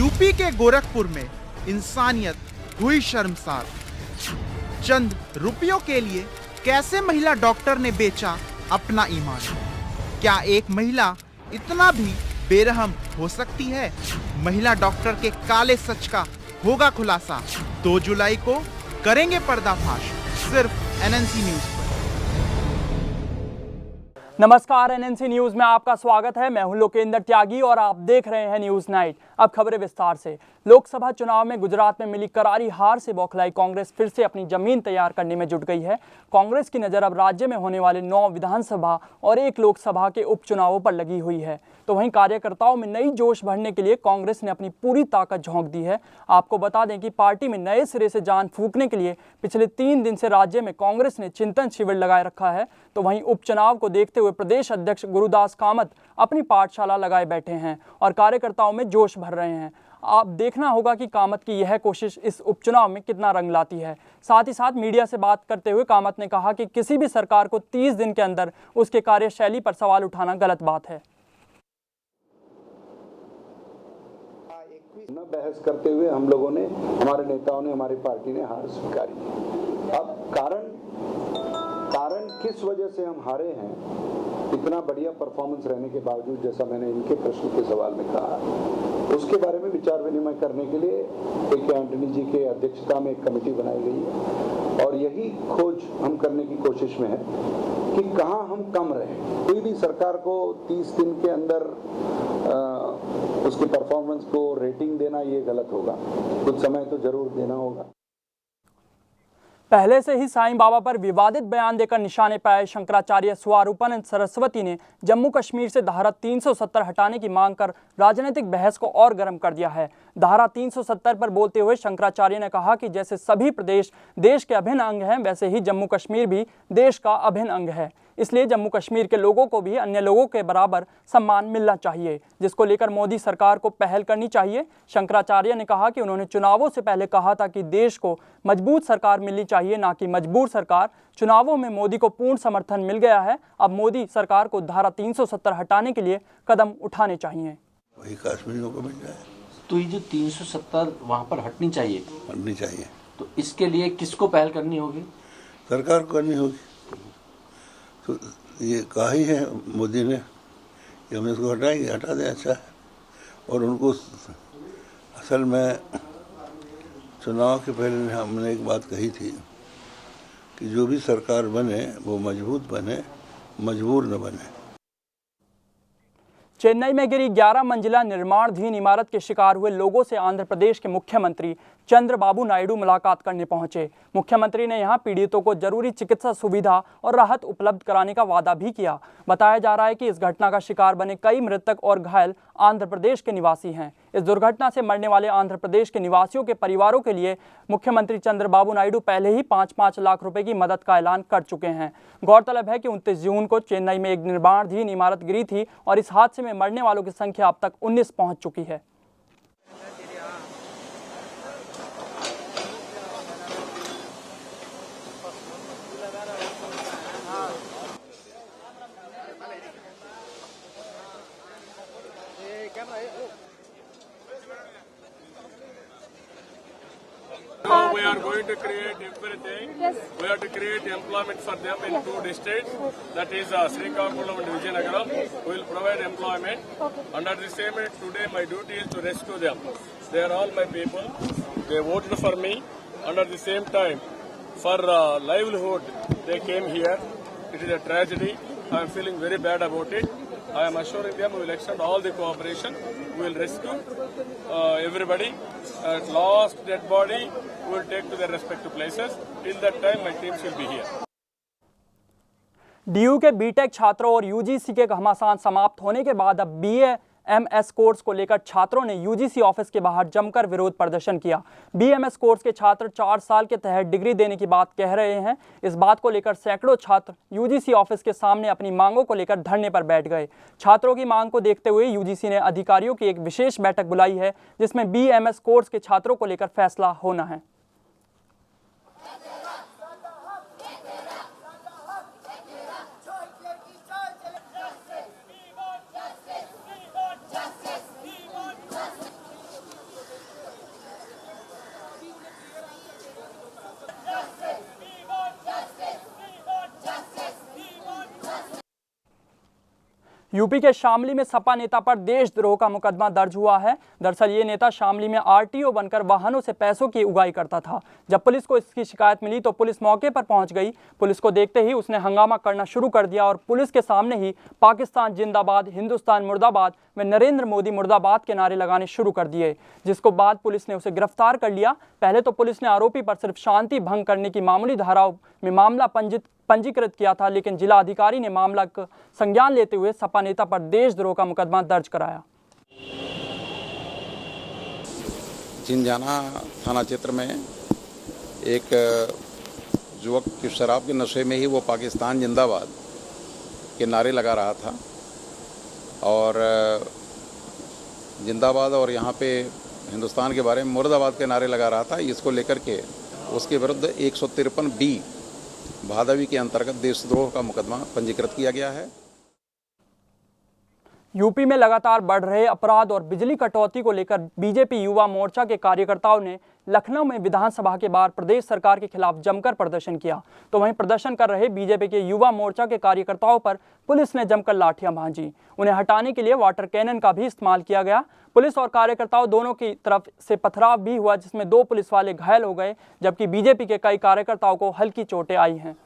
UP के गोरखपुर में इंसानियत हुई शर्मसार। चंद रुपयों के लिए कैसे महिला डॉक्टर ने बेचा अपना ईमान। क्या एक महिला इतना भी बेरहम हो सकती है? महिला डॉक्टर के काले सच का होगा खुलासा। 2 जुलाई को करेंगे पर्दाफाश सिर्फ एनएनसी न्यूज पर। नमस्कार, एनएनसी न्यूज में आपका स्वागत है। मैं हूं लोकेंद्र त्यागी और आप देख रहे हैं न्यूज नाइट। अब खबरें विस्तार से। लोकसभा चुनाव में गुजरात में मिली करारी हार से बौखलाई कांग्रेस फिर से अपनी जमीन तैयार करने में जुट गई है। कांग्रेस की नजर अब राज्य में होने वाले 9 विधानसभा और 1 लोकसभा के उपचुनावों पर लगी हुई है। तो वहीं कार्यकर्ताओं में नई जोश भरने के लिए कांग्रेस ने अपनी पूरी ताकत झोंक दी है। आपको बता दें कि पार्टी में नए सिरे से जान फूंकने के लिए पिछले 3 दिन से राज्य में कांग्रेस ने चिंतन शिविर लगाए रखा है। तो वहीं उपचुनाव को देखते हुए प्रदेश अध्यक्ष गुरुदास कामत अपनी पाठशाला लगाए बैठे हैं और कार्यकर्ताओं में जोश भर रहे हैं। आप देखना होगा कि कामत की यह कोशिश इस उपचुनाव में कितना रंग लाती है। साथ ही साथ मीडिया से बात करते हुए कामत ने कहा कि किसी भी सरकार को 30 दिन के अंदर उसके कार्यशैली पर सवाल उठाना गलत बात है। न बहस करते हुए हम लोगों ने, हमारे नेताओं ने, हमारी पार्टी ने हार स्वीकारी। अब कारण किस वजह से हम हारे हैं, इतना बढ़िया परफॉर्मेंस रहने के बावजूद, जैसा मैंने इनके प्रश्न के सवाल में कहा, उसके बारे में विचार विनिमय करने के लिए ए.के. एंटनी जी के अध्यक्षता में एक कमेटी बनाई गई है और यही खोज हम करने की कोशिश में है कि कहां हम कम रहे। कोई भी सरकार को 30 दिन के अंदर उसके परफॉर्मेंस को रेटिंग देना ये गलत होगा, कुछ समय तो जरूर देना होगा। पहले से ही साईं बाबा पर विवादित बयान देकर निशाने पर आए शंकराचार्य स्वरूपानंद सरस्वती ने जम्मू कश्मीर से धारा 370 हटाने की मांग कर राजनीतिक बहस को और गर्म कर दिया है। धारा 370 पर बोलते हुए शंकराचार्य ने कहा कि जैसे सभी प्रदेश देश के अभिन्न अंग हैं, वैसे ही जम्मू कश्मीर भी देश का अभिन्न अंग है। इसलिए जम्मू कश्मीर के लोगों को भी अन्य लोगों के बराबर सम्मान मिलना चाहिए, जिसको लेकर मोदी सरकार को पहल करनी चाहिए। शंकराचार्य ने कहा कि उन्होंने चुनावों से पहले कहा था कि देश को मजबूत सरकार मिलनी चाहिए, ना कि मजबूर सरकार। चुनावों में मोदी को पूर्ण समर्थन मिल गया है। अब मोदी सरकार को धारा 370 हटाने के लिए कदम उठाने चाहिए। वही कश्मीरियों को मिल जाए। तो ये जो 370 वहाँ पर हटनी चाहिए, तो इसके लिए किसको पहल करनी होगी? सरकार को करनी होगी। तो ये कहा ही है मोदी ने कि हम इसको हटाएंगे, हटा दें, अच्छा है। और उनको असल में चुनाव के पहले हमने एक बात कही थी कि जो भी सरकार बने वो मजबूत बने, मजबूर न बने। चेन्नई में गिरी 11 मंजिला निर्माणाधीन इमारत के शिकार हुए लोगों से आंध्र प्रदेश के मुख्यमंत्री चंद्रबाबू नायडू मुलाकात करने पहुंचे। मुख्यमंत्री ने यहां पीड़ितों को जरूरी चिकित्सा सुविधा और राहत उपलब्ध कराने का वादा भी किया। बताया जा रहा है कि इस घटना का शिकार बने कई मृतक और घायल आंध्र प्रदेश के निवासी हैं। इस दुर्घटना से मरने वाले आंध्र प्रदेश के निवासियों के परिवारों के लिए मुख्यमंत्री चंद्रबाबू नायडू पहले ही 5-5 लाख रुपए की मदद का ऐलान कर चुके हैं। गौरतलब है कि 29 जून को चेन्नई में एक निर्माणाधीन इमारत गिरी थी और इस हादसे में मरने वालों की संख्या अब तक 19 पहुंच चुकी है। Now we are going to create everything. Yes. We have to create employment for them in 2 districts. That is Srikakulam and Vizianagaram. We will provide employment. Okay. Under the same, today my duty is to rescue them. They are all my people. They voted for me. Under the same time, for livelihood, they came here. It is a tragedy. I am feeling very bad about it. I am assuring them we will extend all the cooperation. We will rescue everybody. At last dead body we will take to their respective places. Till that time my teams will be here. DU के BTech छात्रों और UGC के घमासान समाप्त होने के बाद अब बीएएमएस कोर्स को लेकर छात्रों ने यूजीसी ऑफिस के बाहर जमकर विरोध प्रदर्शन किया। बीएमएस कोर्स के छात्र 4 साल के तहत डिग्री देने की बात कह रहे हैं। इस बात को लेकर सैकड़ों छात्र यूजीसी ऑफिस के सामने अपनी मांगों को लेकर धरने पर बैठ गए। छात्रों की मांग को देखते हुए यूजीसी ने अधिकारियों की एक विशेष बैठक बुलाई है, जिसमें बीएमएस कोर्स के छात्रों को लेकर फैसला होना है। यूपी के शामली में सपा नेता पर देशद्रोह का मुकदमा दर्ज हुआ है। दरअसल ये नेता शामली में आरटीओ बनकर वाहनों से पैसों की उगाही करता था। जब पुलिस को इसकी शिकायत मिली तो पुलिस मौके पर पहुंच गई। पुलिस को देखते ही उसने हंगामा करना शुरू कर दिया और पुलिस के सामने ही पाकिस्तान जिंदाबाद, हिंदुस्तान मुर्दाबाद व नरेंद्र मोदी मुर्दाबाद के नारे लगाने शुरू कर दिए, जिसको बाद पुलिस ने उसे गिरफ्तार कर लिया। पहले तो पुलिस ने आरोपी पर सिर्फ शांति भंग करने की मामूली धाराओं में मामला पंजीकृत किया था, लेकिन जिला अधिकारी ने मामला का संज्ञान लेते हुए सपा नेता पर देशद्रोह का मुकदमा दर्ज कराया। जिनजाना थाना क्षेत्र में एक युवक की शराब के नशे में ही वो पाकिस्तान जिंदाबाद के नारे लगा रहा था और जिंदाबाद और यहाँ पे हिंदुस्तान के बारे में मुर्दाबाद के नारे लगा रहा था। इसको लेकर के उसके विरुद्ध 153B भादवी के अंतर्गत देशद्रोह का मुकदमा पंजीकृत किया गया है। यूपी में लगातार बढ़ रहे अपराध और बिजली कटौती को लेकर बीजेपी युवा मोर्चा के कार्यकर्ताओं ने लखनऊ में विधानसभा के बाहर प्रदेश सरकार के खिलाफ जमकर प्रदर्शन किया। तो वहीं प्रदर्शन कर रहे बीजेपी के युवा मोर्चा के कार्यकर्ताओं पर पुलिस ने जमकर लाठियां भांजी। उन्हें हटाने के लिए वाटर कैनन का भी इस्तेमाल किया गया। पुलिस और कार्यकर्ताओं दोनों की तरफ से पथराव भी हुआ, जिसमें 2 पुलिस वाले घायल हो गए, जबकि बीजेपी के कई कार्यकर्ताओं को हल्की चोटें आई हैं।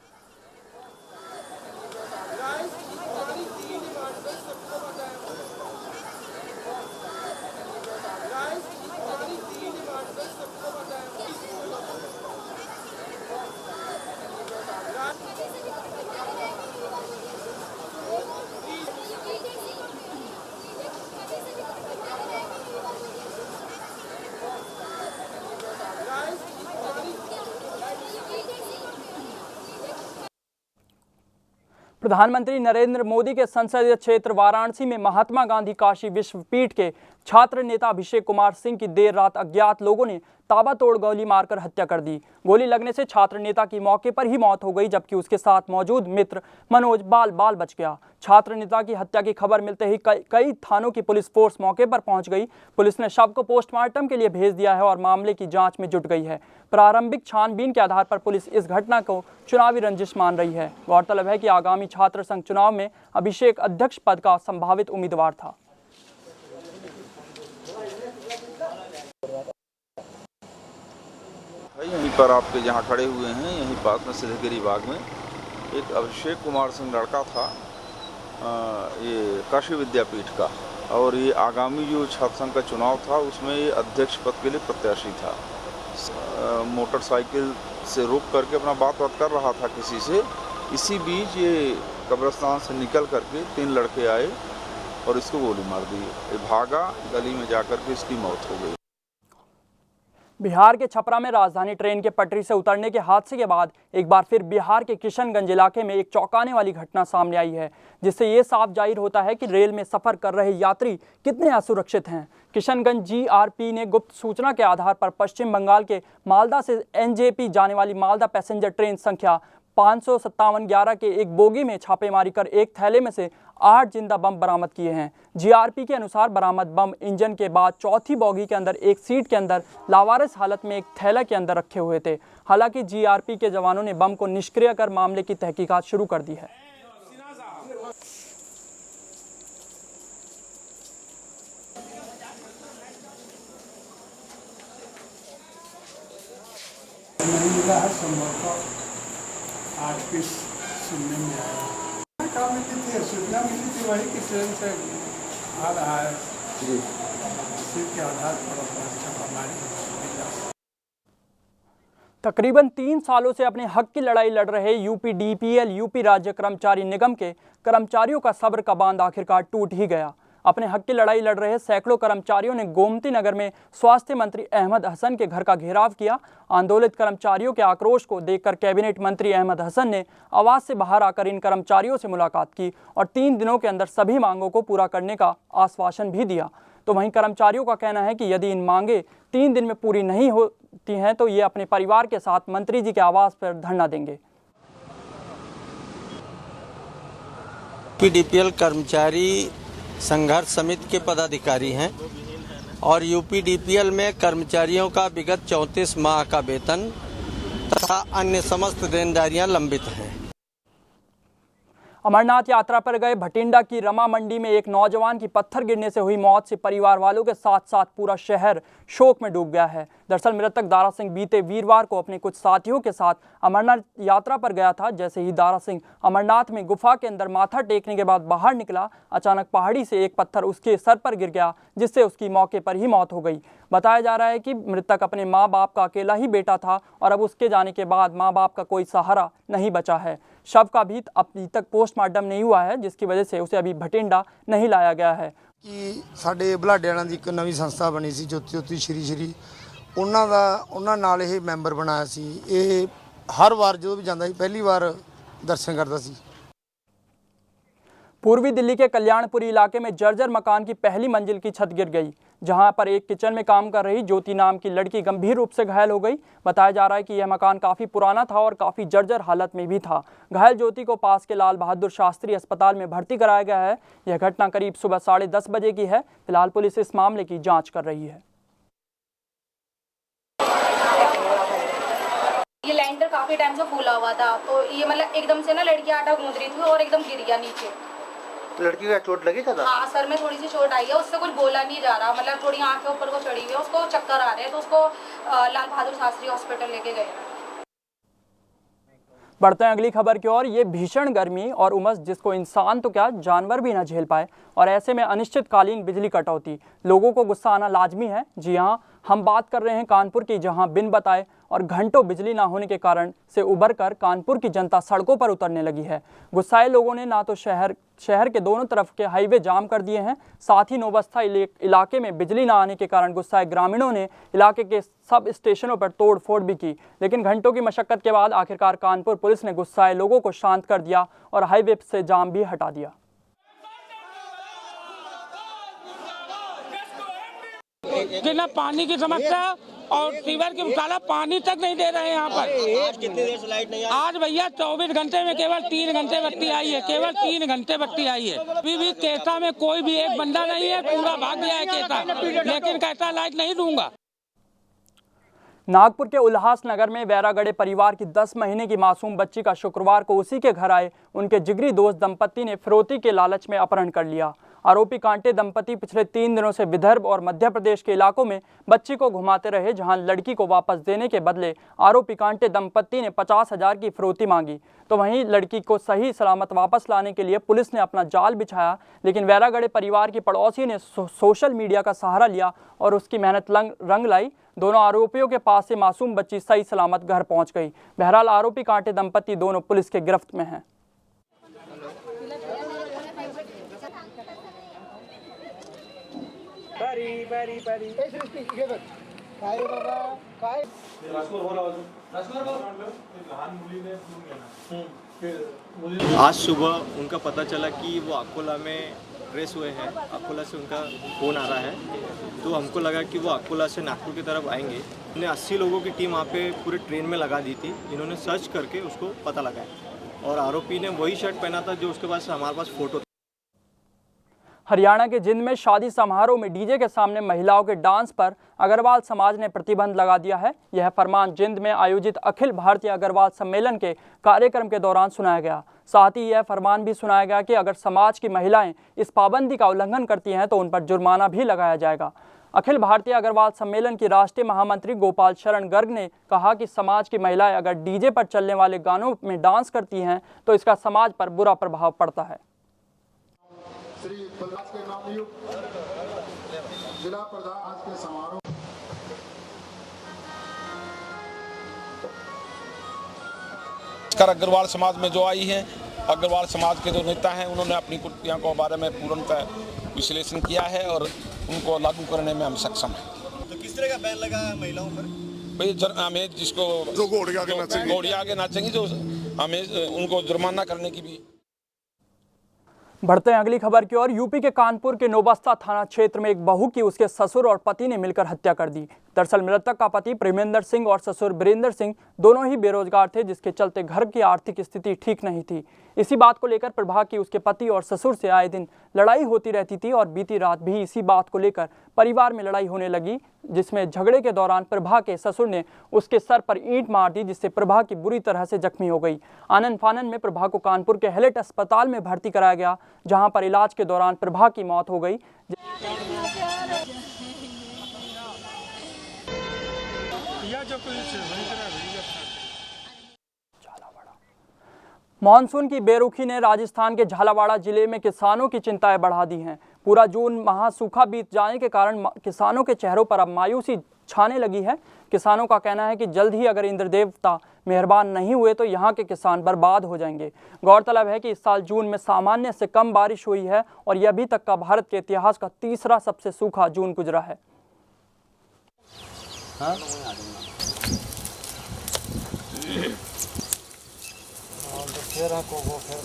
प्रधानमंत्री नरेंद्र मोदी के संसदीय क्षेत्र वाराणसी में महात्मा गांधी काशी विश्वपीठ के छात्र नेता अभिषेक कुमार सिंह की देर रात अज्ञात लोगों ने ताबड़तोड़ गोली मारकर हत्या कर दी। गोली लगने से छात्र नेता की मौके पर ही मौत हो गई, जबकि उसके साथ मौजूद मित्र मनोज बाल बच गया। छात्र नेता की हत्या की खबर मिलते ही कई थानों की पुलिस फोर्स मौके पर पहुंच गई। पुलिस ने शव को पोस्टमार्टम के लिए भेज दिया है और मामले की जांच में जुट गई है। प्रारंभिक छानबीन के आधार पर पुलिस इस घटना को चुनावी रंजिश मान रही है। गौरतलब है कि आगामी छात्र संघ चुनाव में अभिषेक अध्यक्ष पद का संभावित उम्मीदवार था। यहीं पर आपके जहाँ खड़े हुए हैं, यहीं पास में सिद्धगिरी बाग में एक अभिषेक कुमार सिंह लड़का था, ये काशी विद्यापीठ का, और ये आगामी जो छात्र संघ का चुनाव था उसमें ये अध्यक्ष पद के लिए प्रत्याशी था। मोटरसाइकिल से रोक करके अपना बात कर रहा था किसी से। इसी बीच ये कब्रिस्तान से निकल करके 3 लड़के आए और इसको गोली मार दी। ये भागा, गली में जाकर के इसकी मौत हो गई। बिहार के छपरा में राजधानी ट्रेन के पटरी से उतरने के हादसे के बाद एक बार फिर बिहार के किशनगंज इलाके में एक चौंकाने वाली घटना सामने आई है, जिससे ये साफ जाहिर होता है कि रेल में सफर कर रहे यात्री कितने असुरक्षित हैं। किशनगंज GRP ने गुप्त सूचना के आधार पर पश्चिम बंगाल के मालदा से NJP जाने वाली मालदा पैसेंजर ट्रेन संख्या 55711 के एक बोगी में छापेमारी कर एक थैले में से 8 जिंदा बम बरामद किए हैं। GRP के अनुसार बरामद बम इंजन के बाद चौथी बोगी के अंदर एक सीट के अंदर लावारिस हालत में एक थैला के अंदर रखे हुए थे। हालांकि GRP के जवानों ने बम को निष्क्रिय कर मामले की तहकीकात शुरू कर दी है। आज की सुनने में आया क्या मिली थी, सूचना मिली थी वही कि ट्रेन से आ रहा है, उसी के आधार पर छापामारी। तकरीबन 3 सालों से अपने हक की लड़ाई लड़ रहे UPDPL यूपी राज्य कर्मचारी निगम के कर्मचारियों का सब्र का बांध आखिरकार टूट ही गया। अपने हक की लड़ाई लड़ रहे सैकड़ों कर्मचारियों ने गोमती नगर में स्वास्थ्य मंत्री अहमद हसन के घर का घेराव किया। आंदोलित कर्मचारियों के आक्रोश को देखकर कैबिनेट मंत्री अहमद हसन ने आवास से बाहर आकर इन कर्मचारियों से मुलाकात की और 3 दिनों के अंदर सभी मांगों को पूरा करने का आश्वासन भी दिया। तो वहीं कर्मचारियों का कहना है कि यदि इन मांगे 3 दिन में पूरी नहीं होती हैं तो ये अपने परिवार के साथ मंत्री जी के आवास पर धरना देंगे। UPDPL कर्मचारी संघर्ष समिति के पदाधिकारी हैं और UPDPL में कर्मचारियों का विगत 34 माह का वेतन तथा अन्य समस्त देनदारियां लंबित हैं। अमरनाथ यात्रा पर गए भटिंडा की रमा मंडी में एक नौजवान की पत्थर गिरने से हुई मौत से परिवार वालों के साथ साथ पूरा शहर शोक में डूब गया है। दरअसल मृतक दारा सिंह बीते वीरवार को अपने कुछ साथियों के साथ अमरनाथ यात्रा पर गया था। जैसे ही दारा सिंह अमरनाथ में गुफा के अंदर माथा टेकने के बाद बाहर निकला, अचानक पहाड़ी से एक पत्थर उसके सर पर गिर गया, जिससे उसकी मौके पर ही मौत हो गई। बताया जा रहा है कि मृतक अपने माँ बाप का अकेला ही बेटा था और अब उसके जाने के बाद माँ बाप का कोई सहारा नहीं बचा है। शव का भी अभी तक पोस्टमार्टम नहीं हुआ है, जिसकी वजह से उसे अभी भटिंडा नहीं लाया गया है। कि ਸਾਡੇ ਬਲਾਡਿਆਣਾ ਦੀ ਇੱਕ ਨਵੀਂ ਸੰਸਥਾ ਬਣੀ ਸੀ ਜੋਤੀ ਸ਼੍ਰੀ ਉਹਨਾਂ ਨਾਲ ਇਹ ਮੈਂਬਰ ਬਣਾਇਆ ਸੀ। ਇਹ ਹਰ ਵਾਰ ਜਦੋਂ ਵੀ ਜਾਂਦਾ ਸੀ ਪਹਿਲੀ ਵਾਰ ਦਰਸ਼ਨ ਕਰਦਾ ਸੀ। पूर्वी दिल्ली के कल्याणपुरी इलाके में जर्जर मकान की पहली मंजिल की छत गिर गई, जहां पर एक किचन में काम कर रही ज्योति नाम की लड़की गंभीर रूप से घायल हो गई। बताया जा रहा है कि यह मकान काफ़ी पुराना था और काफ़ी जर्जर हालत में भी था। घायल ज्योति को पास के लाल बहादुर शास्त्री अस्पताल में भर्ती कराया गया है। यह घटना करीब सुबह 10:30 बजे की है। फिलहाल पुलिस इस मामले की जाँच कर रही है। ये लैंटर काफ़ी टाइम से फूला हुआ था, तो ये मतलब एकदम से ना लड़की आटा गूंद रही थी और एकदम गिर गया नीचे। लड़की को चोट लगी था? हाँ, सर में थोड़ी सी चोट आई है। उससे कुछ बोला नहीं जा रहा, मतलब थोड़ी आंखें ऊपर को चढ़ी हुई है, उसको चक्कर आ रहे हैं, तो उसको लाल बहादुर शास्त्री हॉस्पिटल लेके गए। बढ़ते हैं अगली खबर की ओर। ये भीषण गर्मी और उमस जिसको इंसान तो क्या जानवर भी ना झेल पाए, और ऐसे में अनिश्चितकालीन बिजली कटौती, लोगों को गुस्सा आना लाजमी है। जी हाँ, हम बात कर रहे हैं कानपुर की, जहां बिन बताए और घंटों बिजली ना होने के कारण से उबर कर कानपुर की जनता सड़कों पर उतरने लगी है। गुस्साए लोगों ने ना तो शहर के दोनों तरफ के हाईवे जाम कर दिए हैं, साथ ही नौबस्ता इलाके में बिजली ना आने के कारण गुस्साए ग्रामीणों ने इलाके के सब स्टेशनों पर तोड़ फोड़ भी की। लेकिन घंटों की मशक्कत के बाद आखिरकार कानपुर पुलिस ने गुस्साए लोगों को शांत कर दिया और हाईवे से जाम भी हटा दिया। ना पानी की समस्या और सीवर की मुकाला पानी तक नहीं दे रहे हैं यहाँ पर। आज कितनी देर से लाइट नहीं आई? आज भैया 24 घंटे में केवल 3 घंटे बत्ती आई है, केवल 3 घंटे बत्ती आई है। अभी भी केसा में कोई भी एक बंदा नहीं है, पूरा भाग गया है केसा, लेकिन कहता लाइट नहीं दूंगा। नागपुर के उल्लासनगर में वैरागढ़े परिवार की 10 महीने की मासूम बच्ची का शुक्रवार को उसी के घर आए उनके जिगरी दोस्त दंपति ने फिरौती के लालच में अपहरण कर लिया। आरोपी कांटे दंपति पिछले 3 दिनों से विदर्भ और मध्य प्रदेश के इलाकों में बच्ची को घुमाते रहे, जहां लड़की को वापस देने के बदले आरोपी कांटे दंपति ने 50,000 की फिरौती मांगी। तो वहीं लड़की को सही सलामत वापस लाने के लिए पुलिस ने अपना जाल बिछाया, लेकिन वैरागढ़े परिवार की पड़ोसी ने सोशल मीडिया का सहारा लिया और उसकी मेहनत रंग लाई। दोनों आरोपियों के पास से मासूम बच्ची सही सलामत घर पहुंच गई। बहरहाल आरोपी कांटे दंपति दोनों पुलिस के गिरफ्त में हैं। आज सुबह उनका पता चला कि वो अकोला में ट्रेस हुए हैं। अकोला से उनका फ़ोन आ रहा है, तो हमको लगा कि वो अकोला से नागपुर की तरफ आएंगे। हमने 80 लोगों की टीम वहाँ पे पूरे ट्रेन में लगा दी थी। इन्होंने सर्च करके उसको पता लगाया और आरोपी ने वही शर्ट पहना था जो उसके पास हमारे पास फ़ोटो। हरियाणा के जिंद में शादी समारोह में डीजे के सामने महिलाओं के डांस पर अग्रवाल समाज ने प्रतिबंध लगा दिया है। यह फरमान जिंद में आयोजित अखिल भारतीय अग्रवाल सम्मेलन के कार्यक्रम के दौरान सुनाया गया। साथ ही यह फरमान भी सुनाया गया कि अगर समाज की महिलाएं इस पाबंदी का उल्लंघन करती हैं तो उन पर जुर्माना भी लगाया जाएगा। अखिल भारतीय अग्रवाल सम्मेलन की राष्ट्रीय महामंत्री गोपाल शरण गर्ग ने कहा कि समाज की महिलाएं अगर डीजे पर चलने वाले गानों में डांस करती हैं तो इसका समाज पर बुरा प्रभाव पड़ता है। श्री बलराज के नामयुक्त जिला प्रधान आज के समारोह अग्रवाल समाज में जो आई हैं, अग्रवाल समाज के जो नेता हैं उन्होंने अपनी कुटिया को बारे में पूर्णतः विश्लेषण किया है और उनको लागू करने में हम सक्षम हैं। तो किस तरह का बैन लगा है महिलाओं पर? भाई हमें जिसको जो घोड़िया आगे नाचेंगी जो हमें उनको जुर्माना करने की भी। बढ़ते हैं अगली खबर की ओर। यूपी के कानपुर के नौबस्ता थाना क्षेत्र में एक बहू की उसके ससुर और पति ने मिलकर हत्या कर दी। दरअसल मृतक का पति प्रेमेंद्र सिंह और ससुर वीरेंद्र सिंह दोनों ही बेरोजगार थे, जिसके चलते घर की आर्थिक स्थिति ठीक नहीं थी। इसी बात को लेकर प्रभा की उसके पति और ससुर से आए दिन लड़ाई होती रहती थी और बीती रात भी इसी बात को लेकर परिवार में लड़ाई होने लगी, जिसमें झगड़े के दौरान प्रभा के ससुर ने उसके सर पर ईंट मार दी, जिससे प्रभा की बुरी तरह से जख्मी हो गई। आनन फानन में प्रभा को कानपुर के हैलेट अस्पताल में भर्ती कराया गया, जहां पर इलाज के दौरान प्रभा की मौत हो गई। मानसून की बेरुखी ने राजस्थान के झालावाड़ जिले में किसानों की चिंताएं बढ़ा दी हैं। पूरा जून माह सूखा बीत जाने के कारण किसानों के चेहरों पर अब मायूसी छाने लगी है। किसानों का कहना है कि जल्द ही अगर इंद्र देवता मेहरबान नहीं हुए तो यहाँ के किसान बर्बाद हो जाएंगे। गौरतलब है कि इस साल जून में सामान्य से कम बारिश हुई है और यह अभी तक का भारत के इतिहास का तीसरा सबसे सूखा जून गुजरा है।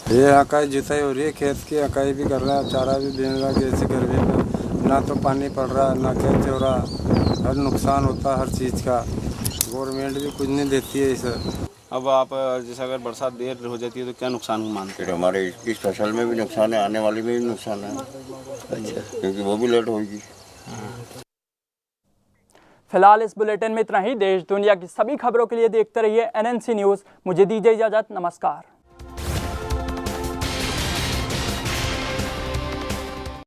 ये अकाई जुताई हो रही है, खेत की अकाई भी कर रहा है, चारा भी बीन रहा है। ऐसी गर्मी में ना तो पानी पड़ रहा है, ना खेत हो रहा, हर नुकसान होता है हर चीज़ का। गवर्नमेंट भी कुछ नहीं देती है इसे। अब आप जैसे अगर बरसात देर हो जाती है तो क्या नुकसान मानते हैं? हमारे इस फसल में भी नुकसान है, आने वाले में भी नुकसान है। अच्छा, क्योंकि वो भी लेट होगी। फिलहाल इस बुलेटिन में इतना ही। देश दुनिया की सभी खबरों के लिए देखते रहिए NNC न्यूज़। मुझे दीजिए इजाजत, नमस्कार।